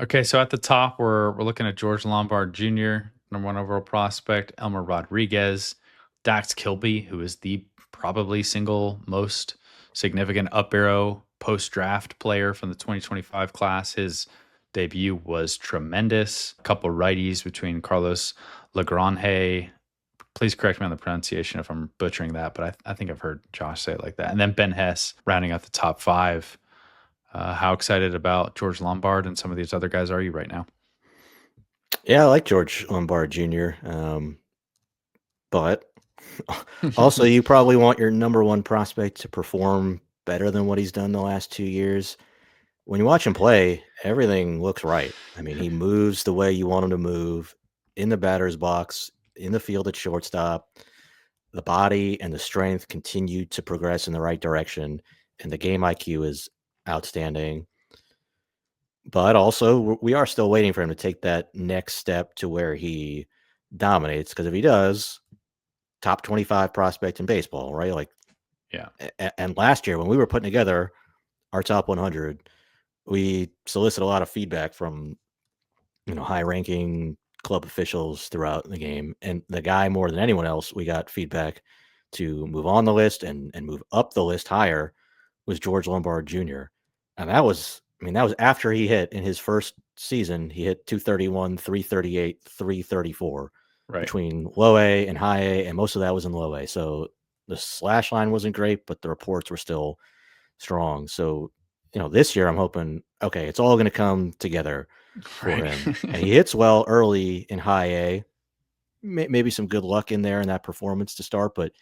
Okay, so at the top, we're looking at George Lombard Jr., number one overall prospect, Elmer Rodriguez, Dax Kilby, who is the probably single most significant up arrow post draft player from the 2025 class. His debut was tremendous. A couple righties between Carlos Lagrange. Please correct me on the pronunciation if I'm butchering that, but I think I've heard Josh say it like that. And then Ben Hess rounding out the top five. How excited about George Lombard and some of these other guys are you right now? Yeah, I like George Lombard Jr. But also, you probably want your number one prospect to perform better than what he's done the last 2 years. When you watch him play, everything looks right. I mean, he moves the way you want him to move in the batter's box, in the field at shortstop. The body and the strength continue to progress in the right direction, and the game IQ is outstanding. But also, we are still waiting for him to take that next step to where he dominates. Because if he does, top 25 prospect in baseball, right? Like, Yeah. and last year when we were putting together our top 100, we solicited a lot of feedback from high-ranking club officials throughout the game, and the guy more than anyone else we got feedback to move on the list and move up the list higher was George Lombard Jr. And that was after he hit in his first season, he hit 231, 338, 334 Right. between low A and high A, and most of that was in low A. So the slash line wasn't great, but the reports were still strong. So, this year I'm hoping, okay, it's all going to come together for Right. him. And he hits well early in high A. Maybe some good luck in there in that performance to start, but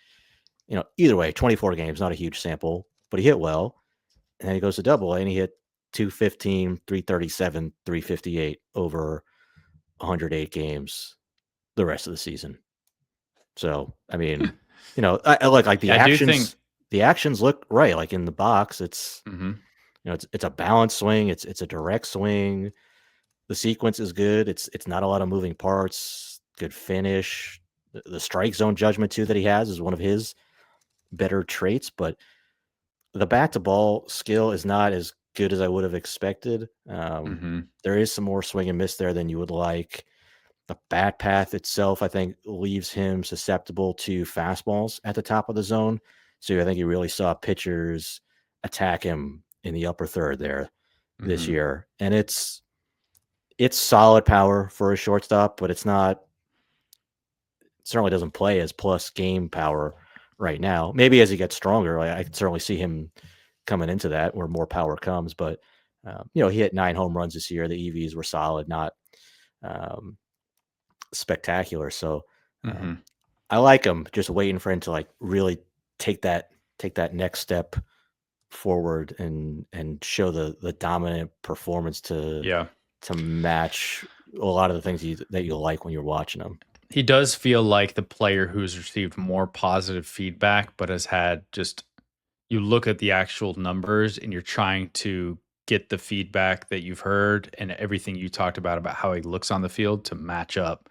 either way, 24 games, not a huge sample, but he hit well. And then he goes to double A and he hit 215, 337, 358 over 108 games the rest of the season. So, I mean, I like the Yeah, I do think. actions. The actions look right. Like in the box, it's Mhm. it's a balanced swing. It's a direct swing. The sequence is good. It's not a lot of moving parts. Good finish. The strike zone judgment too that he has is one of his better traits. But the bat to ball skill is not as good as I would have expected. Mhm. There is some more swing and miss there than you would like. The bat path itself, I think, leaves him susceptible to fastballs at the top of the zone. So I think you really saw pitchers attack him in the upper third there this Mhm. year. And it's solid power for a shortstop, but it's not certainly doesn't play as plus game power right now. Maybe as he gets stronger, I can certainly see him coming into that where more power comes. But he hit 9 home runs this year. The EVs were solid, not um, spectacular. So um, Mhm. I like him. Just waiting for him to like really take that next step forward and show the dominant performance Yeah. to match a lot of the things that you like when you're watching him. He does feel like the player who's received more positive feedback, but has had just you look at the actual numbers and you're trying to get the feedback that you've heard and everything you talked about how he looks on the field to match up.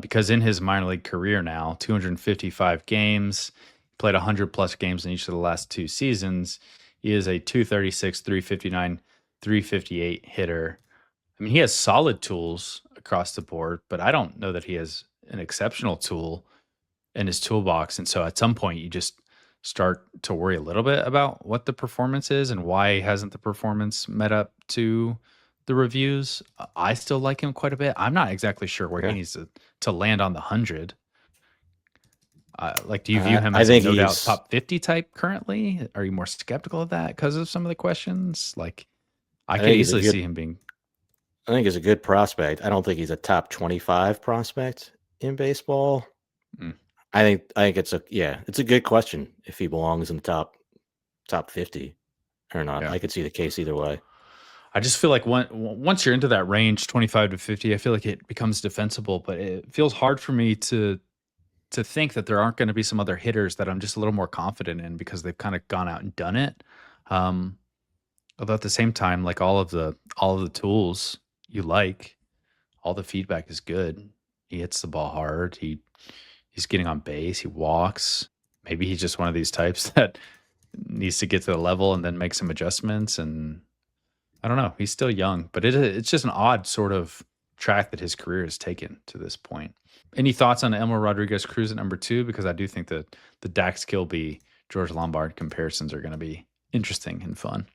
Because in his minor league career now, 255 games, played 100 plus games in each of the last two seasons. He is a 236, 359, 358 hitter. I mean, he has solid tools across the board, but I don't know that he has an exceptional tool in his toolbox. And so at some point, you just start to worry a little bit about what the performance is and why hasn't the performance met up to the reviews. I still like him quite a bit. I'm not exactly sure where he Okay. needs to land on the 100. Like, do you view him I as a think no doubt he's top 50 type currently? Are you more skeptical of that because of some of the questions? Like, I I could think he's a easily good see him being. I think he's a good prospect. I don't think he's a top 25 prospect in baseball. Mm, I think it's a good question if he belongs in the top 50 or not. yeah. I could see the case either way. I just feel like once you're into that range, 25 to 50, I feel like it becomes defensible, but it feels hard for me to think that there aren't going to be some other hitters that I'm just a little more confident in because they've kind of gone out and done it. Um, although at the same time, like all of the tools you like, all the feedback is good. He hits the ball hard. He's getting on base. He walks. Maybe he's just one of these types that needs to get to the level and then make some adjustments. And I don't know. He's still young, but it's just an odd sort of track that his career has taken to this point. Any thoughts on Elmer Rodriguez Cruz at number 2? Because I do think that the Dax Kilby, George Lombard comparisons are going to be interesting and fun.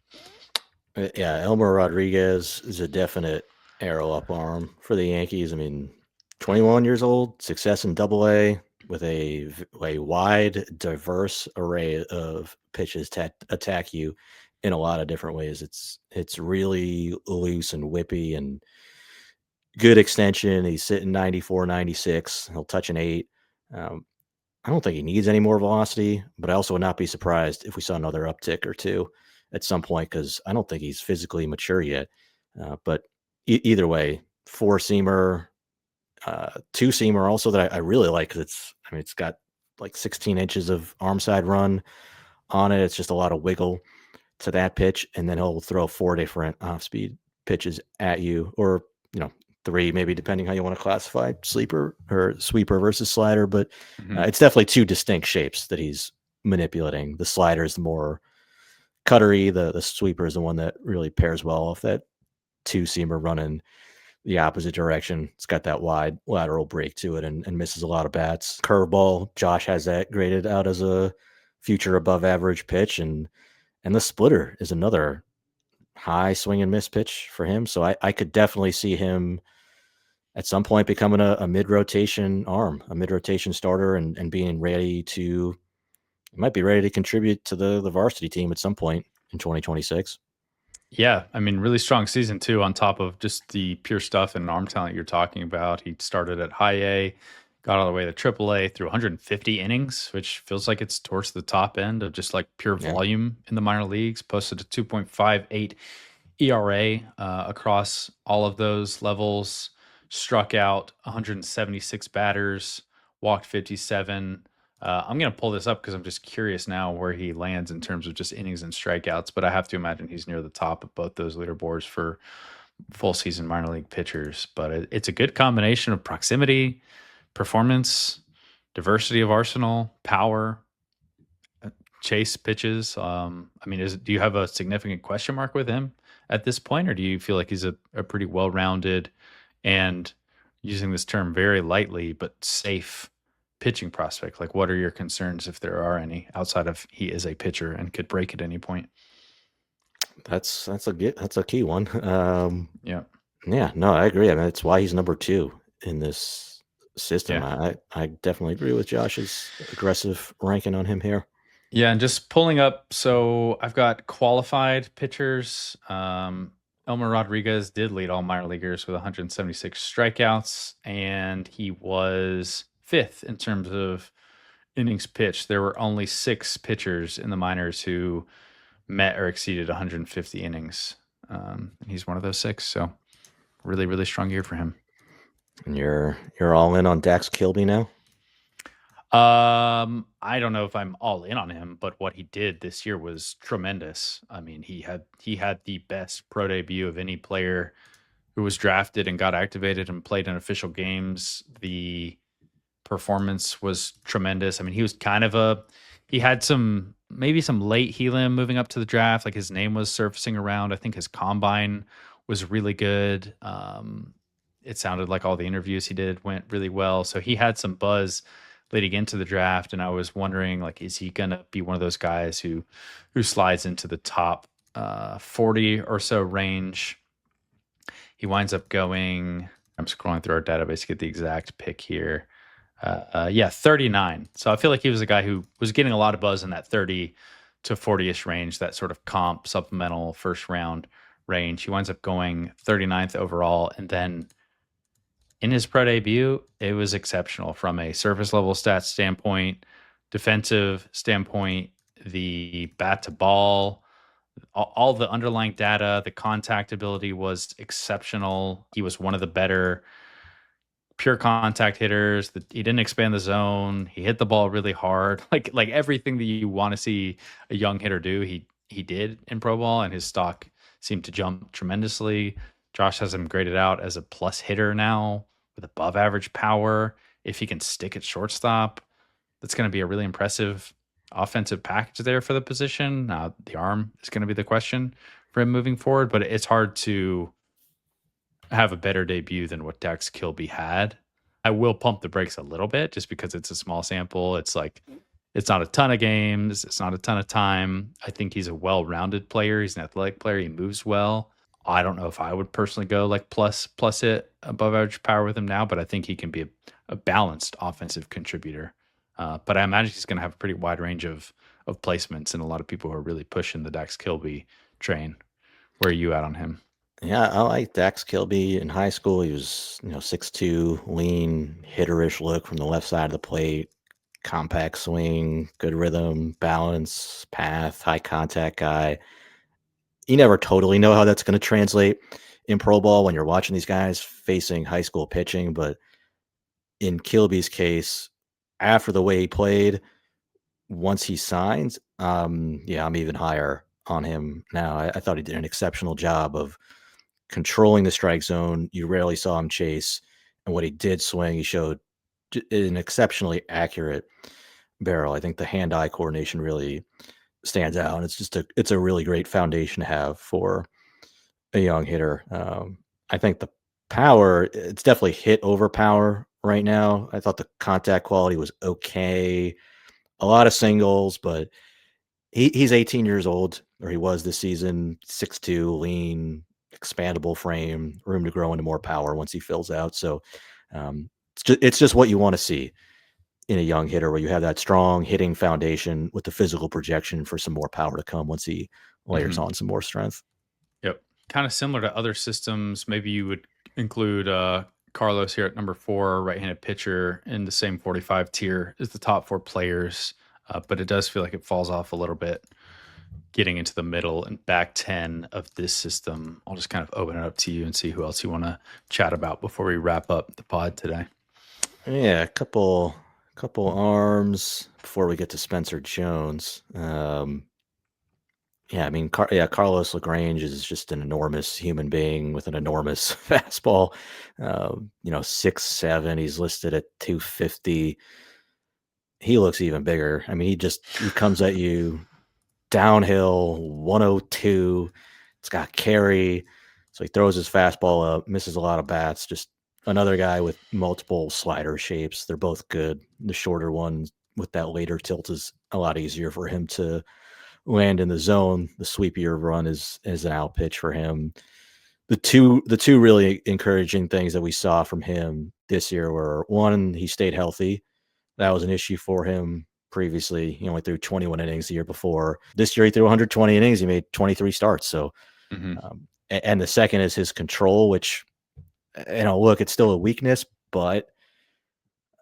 Yeah, Elmer Rodriguez is a definite arrow up arm for the Yankees. I mean, 21 years old, success in Double-A with a wide, diverse array of pitches to attack you in a lot of different ways. It's really loose and whippy and good extension. He's sitting 94, 96. He'll touch an 8. Um, I don't think he needs any more velocity, but I also would not be surprised if we saw another uptick or two at some point because I don't think he's physically mature yet. But either way, four seamer, two seamer also that I really like because it's got like 16 inches of arm side run on it. It's just a lot of wiggle to that pitch, and then he'll throw 4 different off speed pitches at you, or 3 maybe depending how you want to classify sleeper or sweeper versus slider. But it's definitely 2 distinct shapes that he's manipulating. The slider is the more cuttery. The sweeper is the one that really pairs well off that 2-seamer running the opposite direction. It's got that wide lateral break to it and misses a lot of bats. Curveball, Josh has that graded out as a future above average pitch, and the splitter is another high swing and miss pitch for him. So I could definitely see him at some point becoming a mid-rotation arm, a mid-rotation starter, and being ready to might be ready to contribute to the varsity team at some point in 2026. Yeah, I mean, really strong season too, on top of just the pure stuff and arm talent you're talking about. He started at high A, got all the way to triple A through 150 innings, which feels like it's towards the top end of just like pure volume in the minor leagues. Posted a 2.58 ERA across all of those levels. Struck out 176 batters, walked 57. I'm going to pull this up because I'm just curious now where he lands in terms of just innings and strikeouts, but I have to imagine he's near the top of both those leaderboards for full season minor league pitchers. But it's a good combination of proximity, performance, diversity of arsenal, power, chase pitches. I mean, do you have a significant question mark with him at this point, or do you feel like he's a pretty well-rounded and, using this term very lightly, but safe pitching prospect? Like, what are your concerns, if there are any, outside of he is a pitcher and could break at any point? That's a key one. Yeah. Yeah, no, I agree. I mean, that's why he's number 2 in this system. Yeah. I definitely agree with Josh's aggressive ranking on him here. Yeah, and just pulling up, so I've got qualified pitchers. Elmer Rodriguez did lead all minor leaguers with 176 strikeouts, and he was 5th in terms of innings pitched. There were only 6 pitchers in the minors who met or exceeded 150 innings. And he's one of those 6. So really, really strong year for him. And you're all in on Dax Kilby now? I don't know if I'm all in on him, but what he did this year was tremendous. I mean, he had the best pro debut of any player who was drafted and got activated and played in official games. The performance was tremendous. I mean, he was he had maybe some late helium moving up to the draft. Like, his name was surfacing around. I think his combine was really good. It sounded like all the interviews he did went really well. So he had some buzz leading into the draft, and I was wondering, like, is he gonna be one of those guys who slides into the top 40 or so range? He winds up going, I'm scrolling through our database to get the exact pick here. 39. So I feel like he was a guy who was getting a lot of buzz in that 30 to 40-ish range, that sort of comp supplemental first round range. He winds up going 39th overall, and then in his pro debut, it was exceptional from a surface level stats standpoint, defensive standpoint, the bat to ball, all the underlying data, the contact ability was exceptional. He was one of the better pure contact hitters. He didn't expand the zone. He hit the ball really hard. Like everything that you want to see a young hitter do, he did in pro ball, and his stock seemed to jump tremendously. Josh has him graded out as a plus hitter now with above average power. If he can stick at shortstop, that's going to be a really impressive offensive package there for the position. The arm is going to be the question for him moving forward, but it's hard to have a better debut than what Dax Kilby had. I will pump the brakes a little bit just because it's a small sample. It's like it's not a ton of games, it's not a ton of time. I think he's a well-rounded player. He's an athletic player. He moves well. I don't know if I would personally go like plus it above average power with him now, but I think he can be a balanced offensive contributor. But I imagine he's going to have a pretty wide range of placements, and a lot of people who are really pushing the Dax Kilby train. Where are you at on him? Yeah, I like Dax Kilby in high school. He was, 6'2", lean, hitterish look from the left side of the plate, compact swing, good rhythm, balance, path, high contact guy. You never totally know how that's going to translate in pro ball when you're watching these guys facing high school pitching. But in Kilby's case, after the way he played, once he signs, yeah, I'm even higher on him now. I thought he did an exceptional job of controlling the strike zone. You rarely saw him chase. And when he did swing, he showed an exceptionally accurate barrel. I think the hand-eye coordination really stands out. And it's a really great foundation to have for a young hitter. I think the power, it's definitely hit over power right now. I thought the contact quality was okay. A lot of singles, but he's 18 years old, or he was this season, 6'2", lean, expandable frame, room to grow into more power once he fills out. So it's just what you want to see in a young hitter, where you have that strong hitting foundation with the physical projection for some more power to come once he layers on some more strength. Yep. Kind of similar to other systems. Maybe you would include Carlos here at number 4, right-handed pitcher, in the same 45 tier as the top 4 players. But it does feel like it falls off a little bit getting into the middle and back 10 of this system. I'll just kind of open it up to you and see who else you want to chat about before we wrap up the pod today. Yeah, a couple arms before we get to Spencer Jones. Yeah, I mean, Carlos Lagrange is just an enormous human being with an enormous fastball. 6'7". He's listed at 250. He looks even bigger. I mean, he comes at you downhill, 102. It's got carry. So he throws his fastball up, misses a lot of bats. Just another guy with multiple slider shapes. They're both good. The shorter one with that later tilt is a lot easier for him to land in the zone. The sweepier run is an out pitch for him. The two really encouraging things that we saw from him this year were, one, he stayed healthy. That was an issue for him previously. He only threw 21 innings the year before. This year he threw 120 innings. He made 23 starts. So, and the second is his control, which, look, it's still a weakness, but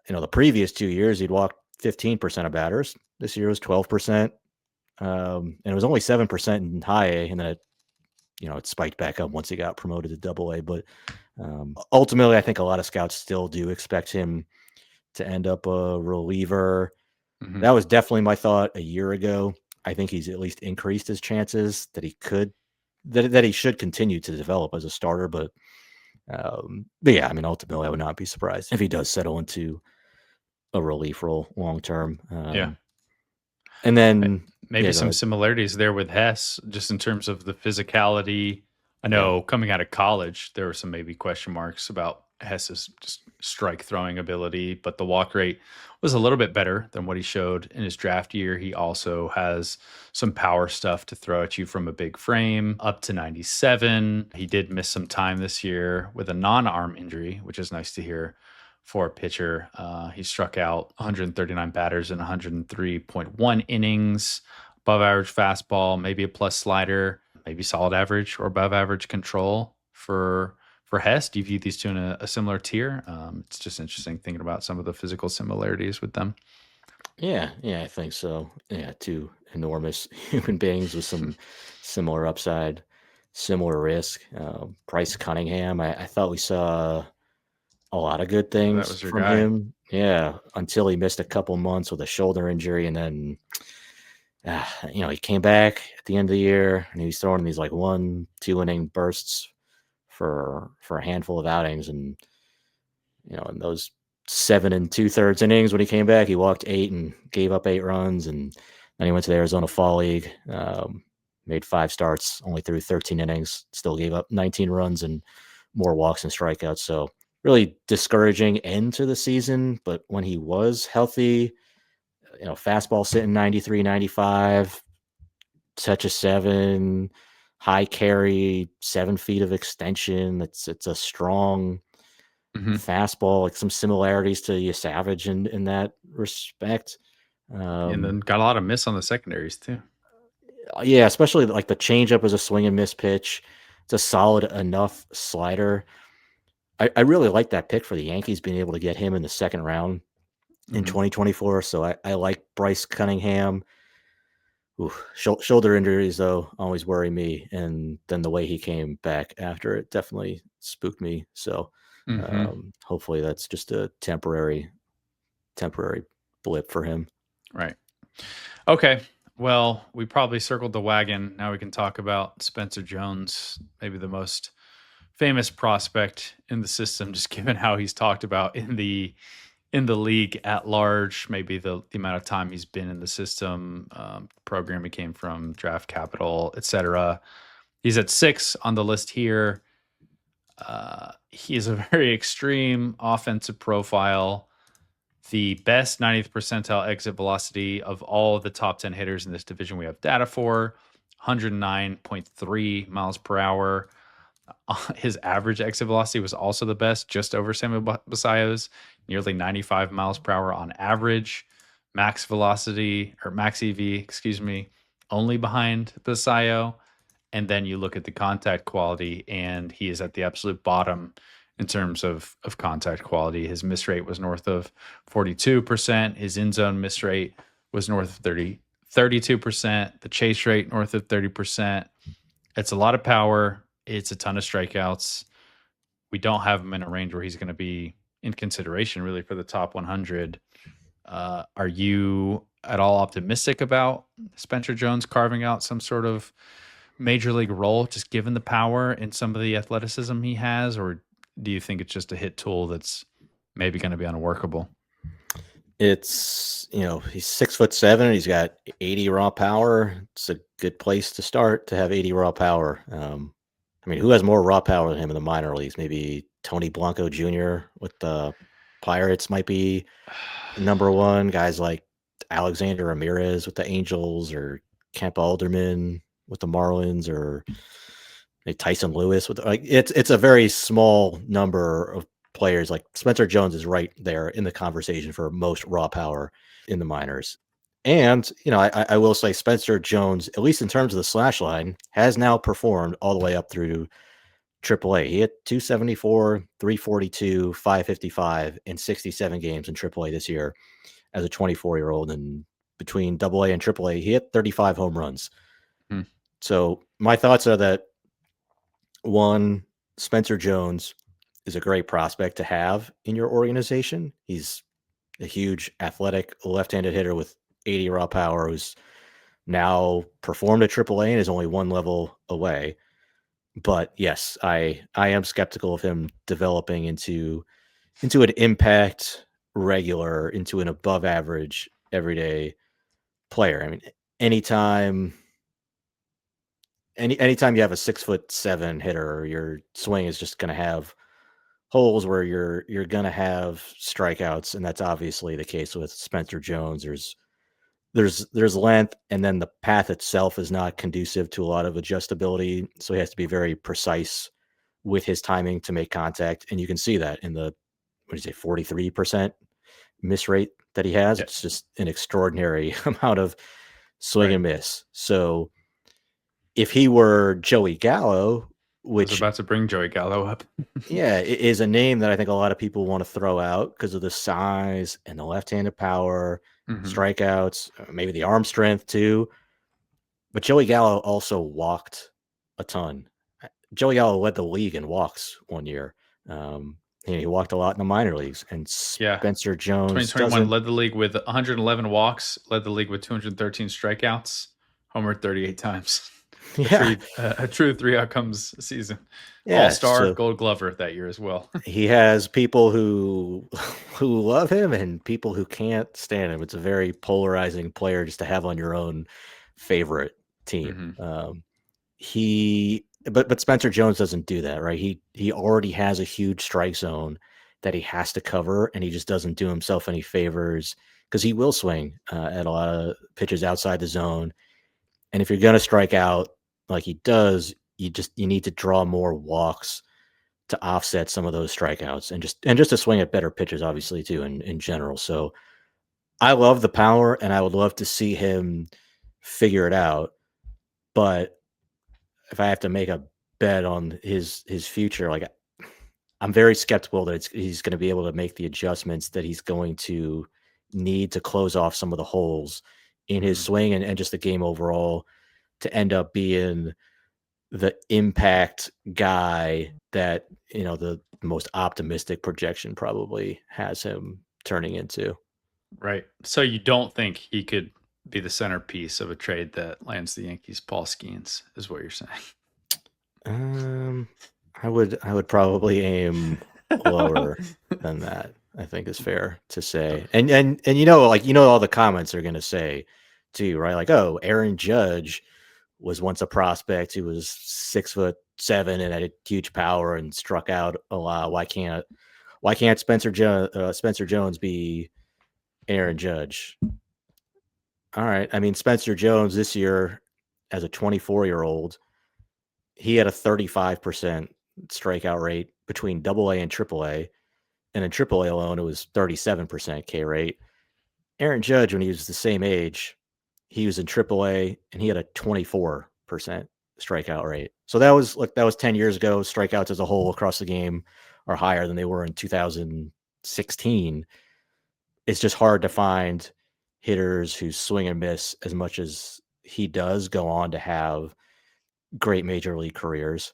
the previous 2 years he'd walked 15% of batters. This year was 12%. And it was only 7% in high A, and then it spiked back up once he got promoted to Double A. But ultimately, I think a lot of scouts still do expect him to end up a reliever. That was definitely my thought a year ago. I think he's at least increased his chances that he could, that he should continue to develop as a starter. But yeah, I mean, ultimately, I would not be surprised if he does settle into a relief role long term. Yeah. And then maybe some similarities there with Hess, just in terms of the physicality. I know coming out of college, there were some maybe question marks about Hess's just strike throwing ability, but the walk rate was a little bit better than what he showed in his draft year. He also has some power stuff to throw at you from a big frame, up to 97. He did miss some time this year with a non-arm injury, which is nice to hear for a pitcher. He struck out 139 batters in 103.1 innings, above average fastball, maybe a plus slider, maybe solid average or above average control for Hess. Do you view these two in a similar tier? It's just interesting thinking about some of the physical similarities with them. Yeah, I think so. Yeah, two enormous human beings with some similar upside, similar risk. Bryce Cunningham, I thought we saw a lot of good things was your from guy. him. Yeah, until he missed a couple months with a shoulder injury, and then he came back at the end of the year, and he was throwing these like 1-2 inning bursts for a handful of outings, and in those 7 2/3 innings when he came back, he walked 8 and gave up 8 runs, and then he went to the Arizona Fall League. Made 5 starts, only threw 13 innings, still gave up 19 runs and more walks and strikeouts. So really discouraging end to the season. But when he was healthy, fastball sitting 93, 95, touch of 7, high carry, 7 feet of extension. It's a strong fastball, like some similarities to your Savage in that respect. And then got a lot of miss on the secondaries too. Yeah, especially like the changeup is a swing and miss pitch. It's a solid enough slider. I really like that pick for the Yankees, being able to get him in the second round in 2024. So I like Bryce Cunningham. Ooh, shoulder injuries, though, always worry me. And then the way he came back after it definitely spooked me. So hopefully that's just a temporary blip for him. Right. Okay. Well, we probably circled the wagon. Now we can talk about Spencer Jones, maybe the most famous prospect in the system, just given how he's talked about in the league at large, maybe the amount of time he's been in the system, program he came from, draft capital, etc. He's at 6 on the list here. He is a very extreme offensive profile. The best 90th percentile exit velocity of all of the top 10 hitters in this division we have data for, 109.3 miles per hour. His average exit velocity was also the best, just over Samuel Basallo's, nearly 95 miles per hour on average. Max velocity, or max EV, excuse me, only behind Basallo. And then you look at the contact quality, and he is at the absolute bottom in terms of contact quality. His miss rate was north of 42%. His in zone miss rate was north of 32%. The chase rate north of 30%. It's a lot of power. It's a ton of strikeouts. We don't have him in a range where he's going to be in consideration really for the top 100. Are you at all optimistic about Spencer Jones carving out some sort of major league role, just given the power and some of the athleticism he has, or do you think it's just a hit tool that's maybe going to be unworkable? It's, he's 6'7". He's got 80 raw power. It's a good place to start to have 80 raw power. Who has more raw power than him in the minor leagues? Maybe Tony Blanco Jr. with the Pirates might be number one. Guys like Alexander Ramirez with the Angels, or Kemp Alderman with the Marlins, or Tyson Lewis with it's a very small number of players. Like Spencer Jones is right there in the conversation for most raw power in the minors. And, I will say Spencer Jones, at least in terms of the slash line, has now performed all the way up through AAA. He hit 274, 342, 555 in 67 games in AAA this year as a 24-year-old. And between AA and AAA, he hit 35 home runs. So my thoughts are that, one, Spencer Jones is a great prospect to have in your organization. He's a huge athletic left-handed hitter with 80 raw power who's now performed at AAA and is only one level away. But yes, I am skeptical of him developing into an impact regular, into an above average everyday player. Anytime you have a 6'7" hitter, your swing is just going to have holes where you're going to have strikeouts, and that's obviously the case with Spencer Jones. There's length, and then the path itself is not conducive to a lot of adjustability, so he has to be very precise with his timing to make contact, and you can see that in the 43% miss rate that he has. It's just an extraordinary amount of swing and miss. So if he were Joey Gallo, which I was about to bring Joey Gallo up. yeah, it is a name that I think a lot of people want to throw out because of the size and the left-handed power, strikeouts, maybe the arm strength too. But Joey Gallo also walked a ton. Joey Gallo led the league in walks one year. He walked a lot in the minor leagues. And Spencer Jones 2021 led the league with 111 walks, led the league with 213 strikeouts, homered 38 times. A true 3 outcomes season. All-star, Gold Glover that year as well. He has people who love him and people who can't stand him. It's a very polarizing player just to have on your own favorite team. Mhm. But Spencer Jones doesn't do that, right? He already has a huge strike zone that he has to cover, and he just doesn't do himself any favors because he will swing at a lot of pitches outside the zone. And if you're going to strike out like he does, you need to draw more walks to offset some of those strikeouts, and just to swing at better pitches, obviously too, in general. So I love the power, and I would love to see him figure it out. But if I have to make a bet on his future, like I'm very skeptical that he's going to be able to make the adjustments that he's going to need to close off some of the holes in his Mhm. swing and just the game overall to end up being the impact guy that the most optimistic projection probably has him turning into. Right. So you don't think he could be the centerpiece of a trade that lands the Yankees Paul Skeens, is what you're saying. Um, I would probably aim lower than that. I think is fair to say. And all the comments are gonna say too, right? Like, oh, Aaron Judge was once a prospect who was 6'7" and had huge power and struck out a lot. Why can't Spencer Jones be Aaron Judge? All right. I mean, Spencer Jones this year as a 24-year-old, he had a 35% strikeout rate between AA and AAA. And in AAA alone, it was 37% K rate. Aaron Judge, when he was the same age, he was in AAA and he had a 24% strikeout rate. So that was 10 years ago. Strikeouts as a whole across the game are higher than they were in 2016. It's just hard to find hitters who swing and miss as much as he does go on to have great major league careers.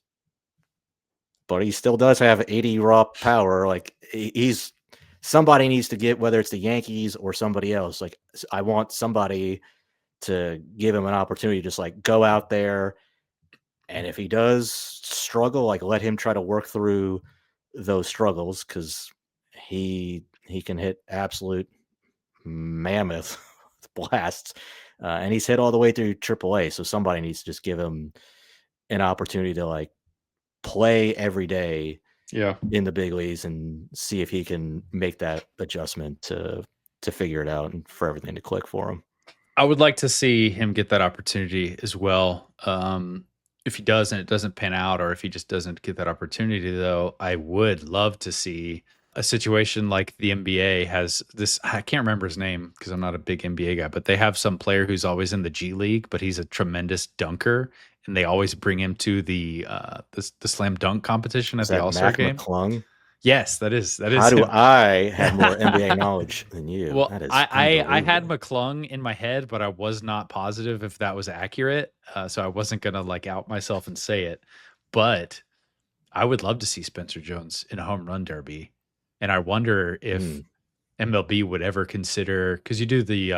But he still does have 80 raw power. Like he's somebody needs to get, whether it's the Yankees or somebody else. Like I want somebody to give him an opportunity, just like go out there. And if he does struggle, like let him try to work through those struggles because he can hit absolute mammoth blasts. And he's hit all the way through AAA. So somebody needs to just give him an opportunity to like play every day Yeah. in the big leagues and see if he can make that adjustment to figure it out and for everything to click for him. I would like to see him get that opportunity as well. If he does and it doesn't pan out, or if he just doesn't get that opportunity, though, I would love to see a situation like the NBA has this. I can't remember his name because I'm not a big NBA guy, but they have some player who's always in the G League, but he's a tremendous dunker, and they always bring him to the slam dunk competition Is at the that All-Star Mac game. McClung? Yes, that How is do him. I have more NBA knowledge than you? Well, That is I had unbelievable. McClung in my head, but I was not positive if that was accurate, so I wasn't gonna, like, out myself and say it, but I would love to see Spencer Jones in a home run derby, and I wonder if Mm. MLB would ever consider, because you do they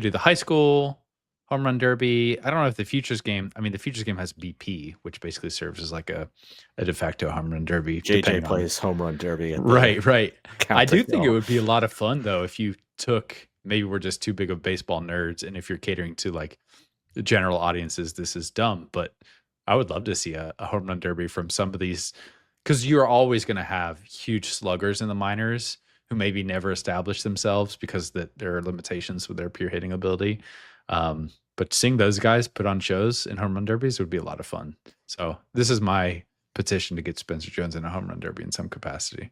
do the high school home run derby. I don't know if the Futures game, I mean, the Futures game has BP, which basically serves as like a de facto home run derby, JJ depending on. plays home run derby at the Right, right. I Caltech do think it Dome. would be a lot of fun though if you took, maybe we're just too big of baseball nerds, and if you're catering to like the general audiences, this is dumb, but I would love to see a home run derby from some of these, because you're always going to have huge sluggers in the minors who maybe never establish themselves because that there are limitations with their pure hitting ability. But seeing those guys put on shows in home run derbies would be a lot of fun. So this is my petition to get Spencer Jones in a home run derby in some capacity.